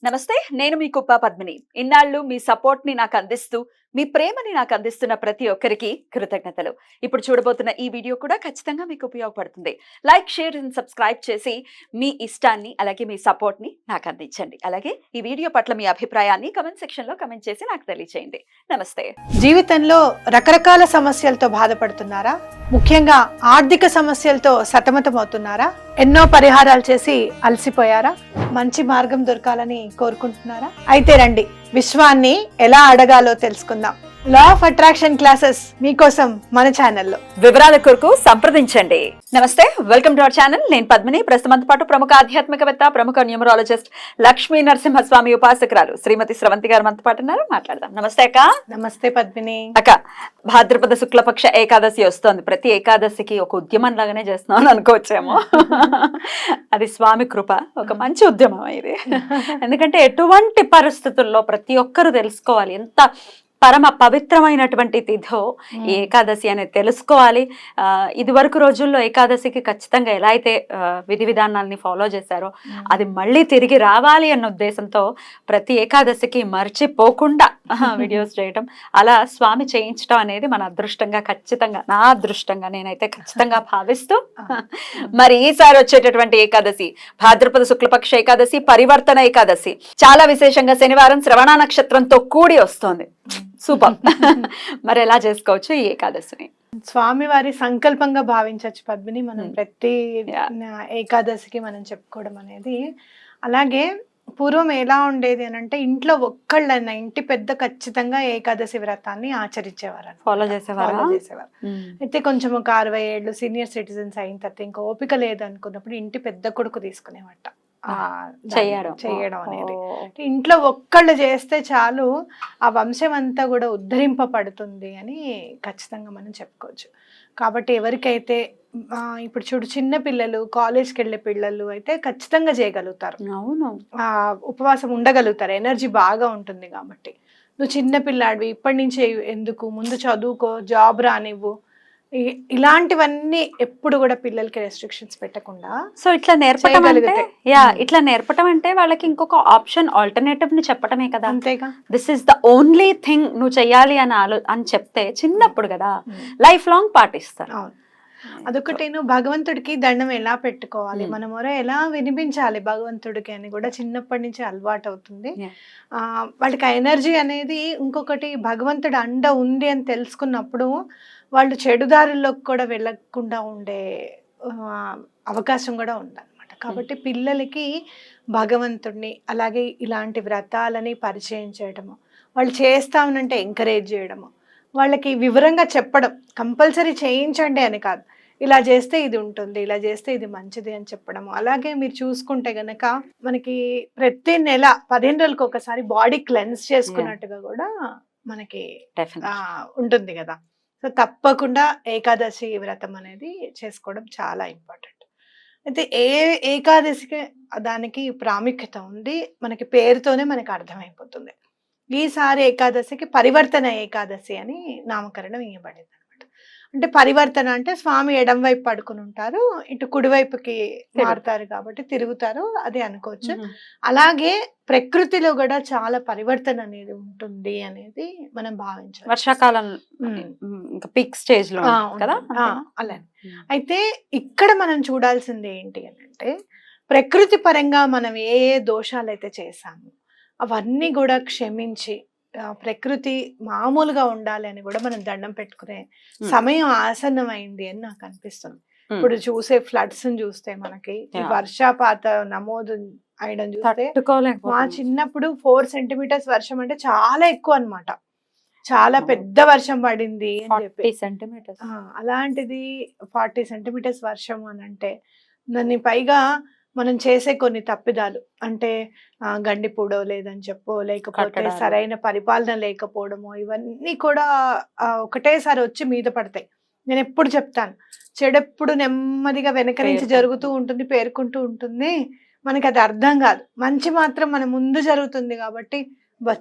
నమస్తే. నేను మీ కుప్ప పద్మిని. ఇన్నాళ్ళు మీ సపోర్ట్‌ని నాకందిస్తూ, మీ ప్రేమని నాకందిస్తున్న ప్రతి ఒక్కరికి కృతజ్ఞతలు. ఇప్పుడు చూడబోతున్న ఈ వీడియో కూడా ఖచ్చితంగా మీకు ఉపయోగపడుతుంది. లైక్, షేర్ అండ్ సబ్స్క్రైబ్ చేసి మీ ఇష్టాన్ని, అలాగే మీ సపోర్ట్‌ని నాకందించండి. అలాగే ఈ వీడియో పట్ల మీ అభిప్రాయాన్ని కామెంట్ సెక్షన్‌లో కామెంట్ చేసి నాకు తెలియజేయండి. నమస్తే. జీవితంలో రకరకాల సమస్యలతో బాధపడుతున్నారా? ముఖ్యంగా ఆర్థిక సమస్యలతో సతమతమవుతున్నారా? ఎన్నో పరిహారాలు చేసి అలసిపోయారా? మంచి మార్గం దొరకాలని కోరుకుంటున్నారా? అయితే రండి, విశ్వాన్ని ఎలా అడగాలో తెలుసుకుందాం. లా ఆఫ్ అట్రాక్షన్ క్లాసెస్ మీకోసం మన ఛానల్లో. వివరాల కొరకు సంప్రదించండి. నమస్తే, వెల్కమ్ టు అవర్ ఛానల్. నేను పద్మిని. ప్రస్తుతంతో పాటు ప్రముఖ ఆధ్యాత్మికవేత్త, ప్రముఖ న్యూమరాలజిస్ట్ లక్ష్మీ నరసింహస్వామి ఉపాసకురాలు శ్రీమతి స్రవంతి గారు మనతో పాటు ఉన్నారు. మాట్లాడదాం. నమస్తే అక్క. నమస్తే పద్మిని. అక్క, భాద్రపద శుక్లపక్ష ఏకాదశి వస్తోంది. ప్రతి ఏకాదశికి ఒక ఉద్యమం లాగానే చేస్తున్నాం అనుకోవచ్చేమో. అది స్వామి కృప. ఒక మంచి ఉద్యమం ఇది. ఎందుకంటే ఎటువంటి పరిస్థితుల్లో ప్రతి ఒక్కరూ తెలుసుకోవాలి ఎంత పరమ పవిత్రమైనటువంటి తిథో ఈ ఏకాదశి అనేది తెలుసుకోవాలి. ఇది వరకు రోజుల్లో ఏకాదశికి ఖచ్చితంగా ఎలా అయితే విధి విధానాలని ఫాలో చేశారో అది మళ్ళీ తిరిగి రావాలి అన్న ఉద్దేశంతో ప్రతి ఏకాదశికి మర్చిపోకుండా వీడియోస్ చేయటం, అలా స్వామి చేయించడం అనేది మన అదృష్టంగా, ఖచ్చితంగా నా అదృష్టంగా నేనైతే ఖచ్చితంగా భావిస్తూ, మరి ఈసారి వచ్చేటటువంటి ఏకాదశి భాద్రపద శుక్లపక్ష ఏకాదశి, పరివర్తన ఏకాదశి చాలా విశేషంగా శనివారం శ్రవణ నక్షత్రంతో కూడి వస్తోంది. సూపర్. మరి ఎలా చేసుకోవచ్చు ఈ ఏకాదశిని? స్వామి వారి సంకల్పంగా భావించవచ్చు పద్మిని. మనం ప్రతి ఏకాదశికి మనం చెప్పుకోవడం అనేది. అలాగే పూర్వం ఎలా ఉండేది అని అంటే, ఇంట్లో ఒక్కళ్ళైనా ఇంటి పెద్ద ఖచ్చితంగా ఏకాదశి వ్రతాన్ని ఆచరించేవారు, ఫాలో చేసేవారు. అయితే కొంచెం ఒక 60 ఏళ్ళు సీనియర్ సిటిజన్స్ అయిన తర్వాత ఇంకా ఓపిక లేదు అనుకున్నప్పుడు ఇంటి పెద్ద కొడుకు తీసుకునేవట చేయడం అనేది. ఇంట్లో ఒక్కళ్ళు చేస్తే చాలు, ఆ వంశం అంతా కూడా ఉద్ధరింపబడుతుంది అని ఖచ్చితంగా మనం చెప్పుకోవచ్చు. కాబట్టి ఎవరికైతే ఇప్పుడు చూడు, చిన్న పిల్లలు, కాలేజ్కి వెళ్ళే పిల్లలు అయితే ఖచ్చితంగా చేయగలుగుతారు. అవును, ఉపవాసం ఉండగలుగుతారు, ఎనర్జీ బాగా ఉంటుంది. కాబట్టి నువ్వు చిన్న పిల్లాడివి, ఇప్పటి నుంచే ఎందుకు, ముందు చదువుకో, జాబ్ రానివ్వు, ఇలాంటివన్నీ ఎప్పుడు కూడా పిల్లలకి రెస్ట్రిక్షన్స్ పెట్టకుండా. సో ఇట్లా నేర్పటం అంటే, ఇట్లా నేర్పటం అంటే వాళ్ళకి ఇంకొక ఆప్షన్, ఆల్టర్నేటివ్ ని చెప్పటమే కదా. అంతేగా, this is the only thing నువ్వు చెయ్యాలి అని చెప్తే చిన్నప్పుడు కదా లైఫ్ లాంగ్ పాటిస్తారు. అవును, అదొకటి. భగవంతుడికి దండం ఎలా పెట్టుకోవాలి, మన మొర ఎలా వినిపించాలి భగవంతుడికి అని కూడా చిన్నప్పటి నుంచి అలవాటు అవుతుంది. వాళ్ళకి ఆ ఎనర్జీ అనేది. ఇంకొకటి, భగవంతుడు అండ ఉంది అని తెలుసుకున్నప్పుడు వాళ్ళు చెడుదారుల్లోకి కూడా వెళ్ళకుండా ఉండే అవకాశం కూడా ఉందన్నమాట. కాబట్టి పిల్లలకి భగవంతుడిని, అలాగే ఇలాంటి వ్రతాలని పరిచయం చేయడము, వాళ్ళు చేస్తామనంటే ఎంకరేజ్ చేయడము, వాళ్ళకి వివరంగా చెప్పడం, కంపల్సరీ చేయించండి అని కాదు, ఇలా చేస్తే ఇది ఉంటుంది, ఇలా చేస్తే ఇది మంచిది అని చెప్పడము. అలాగే మీరు చూసుకుంటే గనక మనకి ప్రతి నెల 15 రోజులకు ఒకసారి బాడీ క్లెన్స్ చేసుకున్నట్టుగా కూడా మనకి ఉంటుంది కదా. సో తప్పకుండా ఏకాదశి వ్రతం అనేది చేసుకోవడం చాలా ఇంపార్టెంట్. అయితే ఏకాదశికి దానికి ప్రాముఖ్యత ఉంది, మనకి పేరుతోనే మనకి అర్థమైపోతుంది. ఈసారి ఏకాదశికి పరివర్తన ఏకాదశి అని నామకరణం ఇవ్వబడింది అనమాట. అంటే పరివర్తన అంటే స్వామి ఎడం వైపు పడుకుని ఉంటారు, ఇటు కుడివైపుకి మారుతారు కాబట్టి తిరుగుతారు, అది అనుకోవచ్చు. అలాగే ప్రకృతిలో కూడా చాలా పరివర్తన అనేది ఉంటుంది అనేది మనం భావించాలి. వర్షాకాలం పీక్ స్టేజ్ లో కదా అలా. అయితే ఇక్కడ మనం చూడాల్సింది ఏంటి అని అంటే, ప్రకృతి పరంగా మనం ఏ దోషాలు అయితే చేశాము అవన్నీ కూడా క్షమించి ప్రకృతి మామూలుగా ఉండాలి అని కూడా మనం దండం పెట్టుకునే సమయం ఆసన్నమైంది అని నాకు అనిపిస్తుంది. ఇప్పుడు చూసే ఫ్లడ్స్ చూస్తే, మనకి వర్షపాత నమోదు అయిడం చూస్తే, మా చిన్నప్పుడు 4 సెంటీమీటర్స్ వర్షం అంటే చాలా ఎక్కువ అన్నమాట, చాలా పెద్ద వర్షం పడింది అని చెప్పి. అలాంటిది 40 సెంటీమీటర్స్ వర్షం అని అంటే, దాన్ని పైగా మనం చేసే కొన్ని తప్పిదాలు అంటే గండిపూడో లేదని చెప్పో, లేకపోతే సరైన పరిపాలన లేకపోవడమో, ఇవన్నీ కూడా ఒకటేసారి వచ్చి మీద పడతాయి. నేను ఎప్పుడు చెప్తాను, చెడెప్పుడు నెమ్మదిగా వెనక నుంచి జరుగుతూ ఉంటుంది, పేర్కొంటూ ఉంటుంది, మనకి అది అర్థం కాదు. మంచి మాత్రం మన ముందు జరుగుతుంది కాబట్టి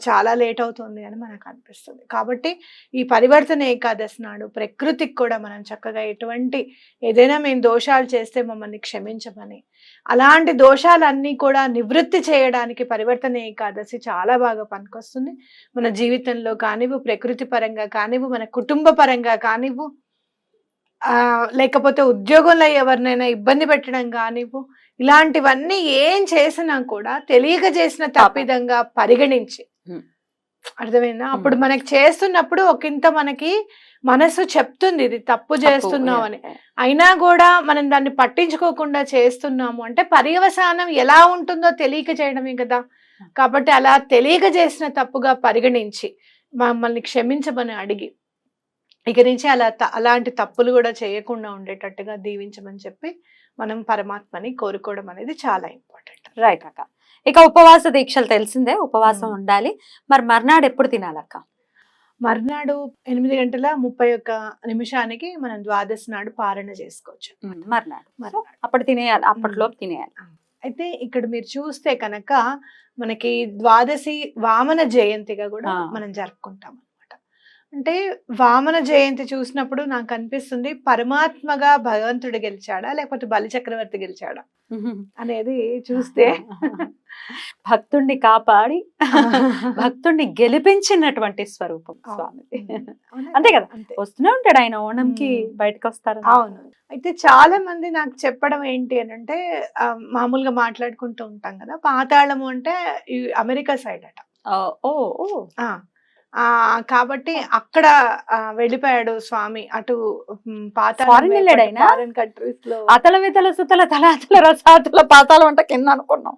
చాలా లేట్ అవుతుంది అని మనకు అనిపిస్తుంది. కాబట్టి ఈ పరివర్తన ఏకాదశి నాడు ప్రకృతికి కూడా మనం చక్కగా ఏదైనా మేము దోషాలు చేస్తే మమ్మల్ని క్షమించమని, అలాంటి దోషాలన్నీ కూడా నివృత్తి చేయడానికి పరివర్తన ఏకాదశి చాలా బాగా పనికొస్తుంది. మన జీవితంలో కానివ్వు, ప్రకృతి పరంగా కానివ్వు, మన కుటుంబ పరంగా కానివ్వు, లేకపోతే ఉద్యోగంలో ఎవరినైనా ఇబ్బంది పెట్టడం కానివ్వు, ఇలాంటివన్నీ ఏం చేసినా కూడా తెలియక చేసిన తప్పిదంగా పరిగణించి, అర్థమైందా? అప్పుడు మనకి చేస్తున్నప్పుడు ఒకంత మనకి మనసు చెప్తుంది ఇది తప్పు చేస్తున్నాం అని, అయినా కూడా మనం దాన్ని పట్టించుకోకుండా చేస్తున్నాము అంటే పర్యవసానం ఎలా ఉంటుందో తెలియక చేయడమే కదా. కాబట్టి అలా తెలియక చేసిన తప్పుగా పరిగణించి మమ్మల్ని క్షమించమని అడిగి, ఇక నుంచి అలాంటి తప్పులు కూడా చేయకుండా ఉండేటట్టుగా దీవించమని చెప్పి మనం పరమాత్మని కోరుకోవడం అనేది చాలా ఇంపార్టెంట్. రైట్ అక్క. ఇక ఉపవాస దీక్షలు తెలిసిందే, ఉపవాసం ఉండాలి. మరి మర్నాడు ఎప్పుడు తినాలక్క? మర్నాడు 8:31 మనం ద్వాదశి నాడు పారణ చేసుకోవచ్చు. మర్నాడు అప్పుడు తినేయాలి, అప్పట్లోపు తినేయాలి. అయితే ఇక్కడ మీరు చూస్తే కనుక మనకి ద్వాదశి వామన జయంతిగా కూడా మనం జరుపుకుంటాం. అంటే వామన జయంతి చూసినప్పుడు నాకు అనిపిస్తుంది పరమాత్మగా భగవంతుడు గెలిచాడా లేకపోతే బలి చక్రవర్తి గెలిచాడా అనేది చూస్తే భక్తుడిని కాపాడి భక్తుడిని గెలిపించినటువంటి స్వరూపం స్వామిది. అంతే కదా, వస్తూనే ఉంటాడు ఆయన ఓణంకి బయటకు వస్తారు. అవును. అయితే చాలా మంది నాకు చెప్పడం ఏంటి అని అంటే, మామూలుగా మాట్లాడుకుంటూ ఉంటాం కదా, పాతాళము అంటే అమెరికా సైడ్ అట. కాబట్టి అక్కడ వెళ్ళిపోయాడు స్వామి అటు ఫారిన్ కంట్రీస్ లో. అతల వితల సుతల తలాతల రసాతల పాతాళం అంటే కింద అనుకున్నాం,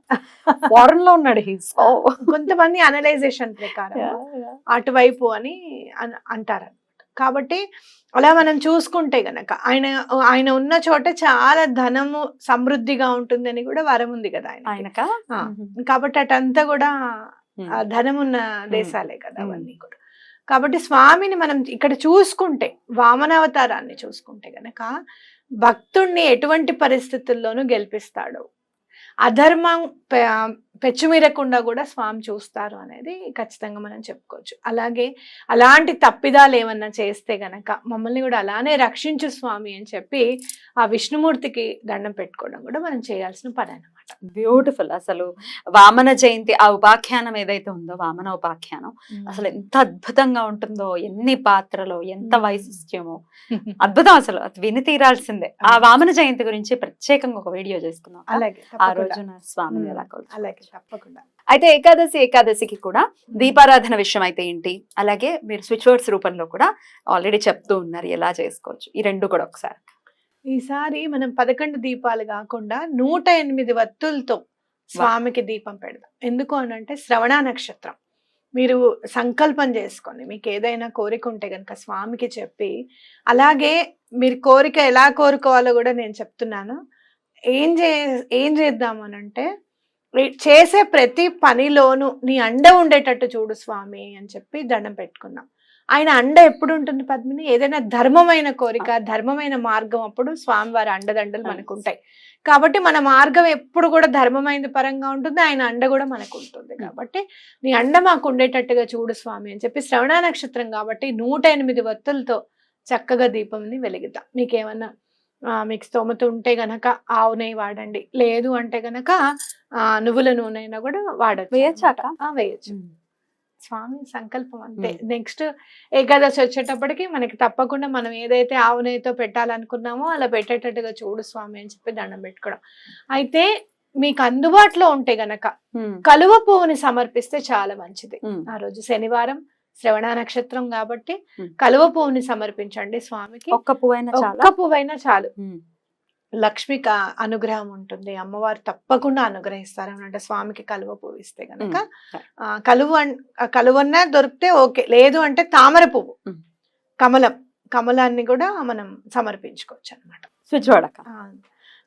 ఫారెన్ లో ఉన్నాడు. కొంతమంది అనలైజేషన్ ప్రకారం అటువైపు అని అంటారు. కాబట్టి అలా మనం చూసుకుంటే గనక ఆయన ఉన్న చోట చాలా ధనము సమృద్ధిగా ఉంటుందని కూడా వరం ఉంది కదా ఆయనక. కాబట్టి అటంతా కూడా ధనమున్న దేశాలే కదా అవన్నీ కూడా. కాబట్టి స్వామిని మనం ఇక్కడ చూసుకుంటే, వామనావతారాన్ని చూసుకుంటే గనక భక్తుణ్ణి ఎటువంటి పరిస్థితుల్లోనూ గెలిపిస్తాడు, అధర్మం పెచ్చుమీరకుండా కూడా స్వామి చూస్తారు అనేది ఖచ్చితంగా మనం చెప్పుకోవచ్చు. అలాగే అలాంటి తప్పిదాలు ఏమన్నా చేస్తే గనక మమ్మల్ని కూడా అలానే రక్షించు స్వామి అని చెప్పి ఆ విష్ణుమూర్తికి దండం పెట్టుకోవడం కూడా మనం చేయాల్సిన పని అన్నమాట. బ్యూటిఫుల్. అసలు వామన జయంతి ఆ ఉపాఖ్యానం ఏదైతే ఉందో, వామన ఉపాఖ్యానం అసలు ఎంత అద్భుతంగా ఉంటుందో, ఎన్ని పాత్రలో ఎంత వైశిష్ట్యమో అద్భుతం. అసలు విని తీరాల్సిందే. ఆ వామన జయంతి గురించి ప్రత్యేకంగా ఒక వీడియో చేసుకుందాం. అలాగే ఆ రోజున స్వామిని ఎలా కొలుస్తారు. అలాగే తప్పకుండా. అయితే ఏకాదశికి కూడా దీపారాధన విషయం అయితే ఏంటి, అలాగే మీరు స్విచ్ వర్డ్స్ రూపంలో కూడా ఆల్రెడీ చెప్తూ ఉన్నారు ఎలా చేసుకోవచ్చు, ఈ రెండు కూడా ఒకసారి. ఈసారి మనం 11 దీపాలు కాకుండా 108 వత్తులతో స్వామికి దీపం పెడదాం. ఎందుకు అని అంటే శ్రవణ నక్షత్రం. మీరు సంకల్పం చేసుకోండి, మీకు ఏదైనా కోరిక ఉంటే కనుక స్వామికి చెప్పి, అలాగే మీరు కోరిక ఎలా కోరుకోవాలో కూడా నేను చెప్తున్నాను. ఏం చేద్దాము అని అంటే, చేసే ప్రతి పనిలోనూ నీ అండ ఉండేటట్టు చూడు స్వామి అని చెప్పి దండం పెట్టుకున్నాం. ఆయన అండ ఎప్పుడు ఉంటుంది పద్మిని? ఏదైనా ధర్మమైన కోరిక, ధర్మమైన మార్గం అప్పుడు స్వామివారి అండదండలు మనకు ఉంటాయి. కాబట్టి మన మార్గం ఎప్పుడు కూడా ధర్మమైన పరంగా ఉంటుంది, ఆయన అండ కూడా మనకు ఉంటుంది. కాబట్టి నీ అండ మాకు ఉండేటట్టుగా చూడు స్వామి అని చెప్పి శ్రవణ నక్షత్రం కాబట్టి 108 వత్తులతో చక్కగా దీపంని వెలిగిద్దాం. మీకేమన్నా మీకు స్తోమత ఉంటే గనక ఆవు నెయ్యి వాడండి, లేదు అంటే గనక నువ్వుల నూనె అయినా కూడా వాడచ్చు. వేయచ్చు. స్వామి సంకల్పం అంతే. నెక్స్ట్ ఏకాదశి వచ్చేటప్పటికి మనకి తప్పకుండా మనం ఏదైతే ఆవు నెయ్యితో పెట్టాలనుకున్నామో అలా పెట్టేటట్టుగా చూడు స్వామి అని చెప్పి దండం పెట్టుకోవడం. అయితే మీకు అందుబాటులో ఉంటే గనక కలువ పువ్వుని సమర్పిస్తే చాలా మంచిది. ఆ రోజు శనివారం, శ్రవణ నక్షత్రం కాబట్టి కలువ పువ్వుని సమర్పించండి స్వామికి. ఒక్క పువ్వైనా చాలు. లక్ష్మి అనుగ్రహం ఉంటుంది, అమ్మవారు తప్పకుండా అనుగ్రహిస్తారు అంటే స్వామికి కలువ పువ్వు ఇస్తే గనక. కలువన్నా దొరికితే ఓకే, లేదు అంటే తామర పువ్వు, కమలాన్ని కూడా మనం సమర్పించుకోవచ్చు అనమాట.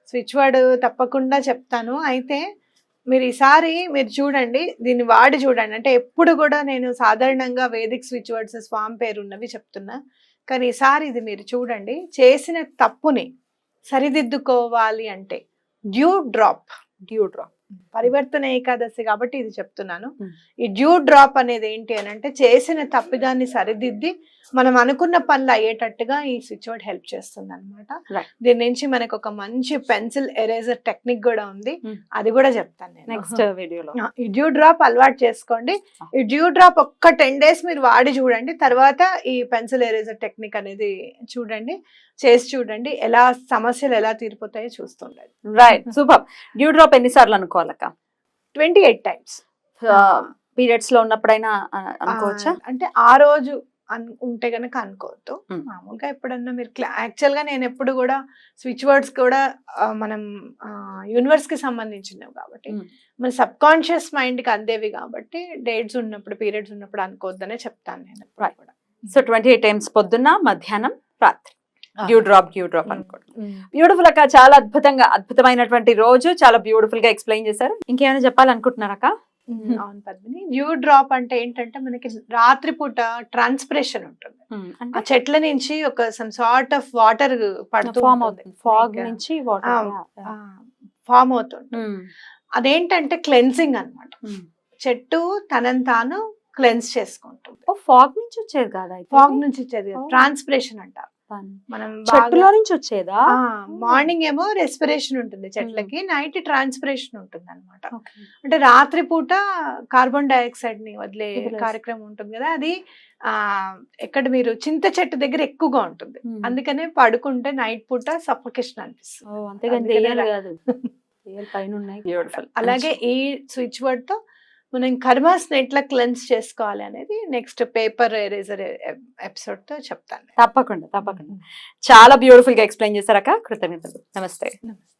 స్విచ్ వర్డ్ తప్పకుండా చెప్తాను. అయితే మీరు ఈసారి మీరు చూడండి, దీన్ని వాడి చూడండి. అంటే ఎప్పుడు కూడా నేను సాధారణంగా వేదిక్ స్విచ్ వర్డ్స్ స్వామి పేరు ఉన్నవి చెప్తున్నా, కానీ ఈసారి ఇది మీరు చూడండి. చేసిన తప్పుని సరిదిద్దుకోవాలి అంటే డ్యూ డ్రాప్ పరివర్తన ఏకాదశి కాబట్టి ఇది చెప్తున్నాను. Hmm. ఈ డ్యూ డ్రాప్ అనేది ఏంటి అని అంటే చేసిన తప్పిదాన్ని సరిదిద్ది మనం అనుకున్న పనులు అయ్యేటట్టుగా ఈ స్విచ్ వర్డ్ హెల్ప్ చేస్తుంది అనమాట. Right. దీని నుంచి మనకు ఒక మంచి పెన్సిల్ ఎరేజర్ టెక్నిక్ కూడా ఉంది, Hmm. అది కూడా చెప్తాను నేను నెక్స్ట్ వీడియోలో. ఈ డ్యూ డ్రాప్ అలవాటు చేసుకోండి. ఈ డ్యూ డ్రాప్ ఒక్క 10 days మీరు వాడి చూడండి, తర్వాత ఈ పెన్సిల్ ఎరేజర్ టెక్నిక్ అనేది చూడండి, చేసి చూడండి, ఎలా సమస్యలు ఎలా తీరిపోతాయో చూస్తుండండి. Right, super. డ్యూ డ్రాప్ ఎన్నిసార్లు అనుకోవాలక్క? 28 times పీరియడ్స్ లో ఉన్నప్పుడైనా అనుకోవచ్చా? అంటే ఆ రోజు ఉంటే గనక అనుకోవద్దు. Hmm. మామూలుగా ఎప్పుడన్నా మీరు యాక్చువల్ గా నేను ఎప్పుడు కూడా స్విచ్ వర్డ్స్ కూడా మనం యూనివర్స్ కి సంబంధించినవి కాబట్టి Hmm. మన సబ్ కాన్షియస్ మైండ్ కి అందేవి కాబట్టి డేట్స్ ఉన్నప్పుడు పీరియడ్స్ ఉన్నప్పుడు అనుకోవద్దనే చెప్తాను నేను ఎప్పుడు Right. కూడా. సో 28 times పొద్దున్న, మధ్యాహ్నం, రాత్రి డ్యూ డ్రాప్ అనుకోండి. Hmm. బ్యూటిఫుల్ అక్క, చాలా అద్భుతమైనటువంటి రోజు, చాలా బ్యూటిఫుల్ గా ఎక్స్ప్లెయిన్ చేశారు. ఇంకేమైనా చెప్పాలనుకుంటున్నారక్క? అవును పద్మిని, డ్యూ డ్రాప్ అంటే ఏంటంటే మనకి రాత్రిపూట ట్రాన్స్పిరేషన్ ఉంటుంది. ఆ చెట్ల నుంచి ఒక సమ్ సార్ట్ ఆఫ్ వాటర్ పడుతూ ఫామ్ ఉంటుంది, అవుతుంది, ఫాగ్ నుంచి వాటర్. ఫామ్ అవుతుంది. అదేంటంటే క్లెన్సింగ్ అన్నమాట. చెట్టు తనని తాను క్లెన్స్ చేసుకుంటుంది. ఫాగ్ నుంచి వచ్చేది కాదా? ఫాగ్ నుంచి వచ్చేది Oh. ట్రాన్స్పిరేషన్ అంటారు మనం. చెట్టులో నుంచి వచ్చేదా? మార్నింగ్ ఏమో రెస్పిరేషన్ ఉంటుంది చెట్లకి, నైట్ ట్రాన్స్పిరేషన్ ఉంటుంది అనమాట. అంటే రాత్రి పూట కార్బన్ డైఆక్సైడ్ ని వదిలే వదిలేసి. కార్యక్రమం ఉంటుంది కదా, అది ఎక్కడ మీరు చింత చెట్టు దగ్గర ఎక్కువగా ఉంటుంది. అందుకనే పడుకుంటే నైట్ పూట సఫోకేషన్ అనిపిస్తుంది. అంతేగాని అందుకనే దెయ్యాలు కాదు, దెయ్యాలు పైన ఉన్నాయి. బ్యూటిఫుల్. అలాగే ఈ స్విచ్ వర్డ్ తో మనం కర్మాస్ ఎట్లా క్లెన్స్ చేసుకోవాలి అనేది నెక్స్ట్ పేపర్ ఎరేజర్ ఎపిసోడ్ తో చెప్తాను. తప్పకుండా. చాలా బ్యూటిఫుల్ గా ఎక్స్ప్లెయిన్ చేశారక్క. కృతజ్ఞతలు. నమస్తే. నమస్తే.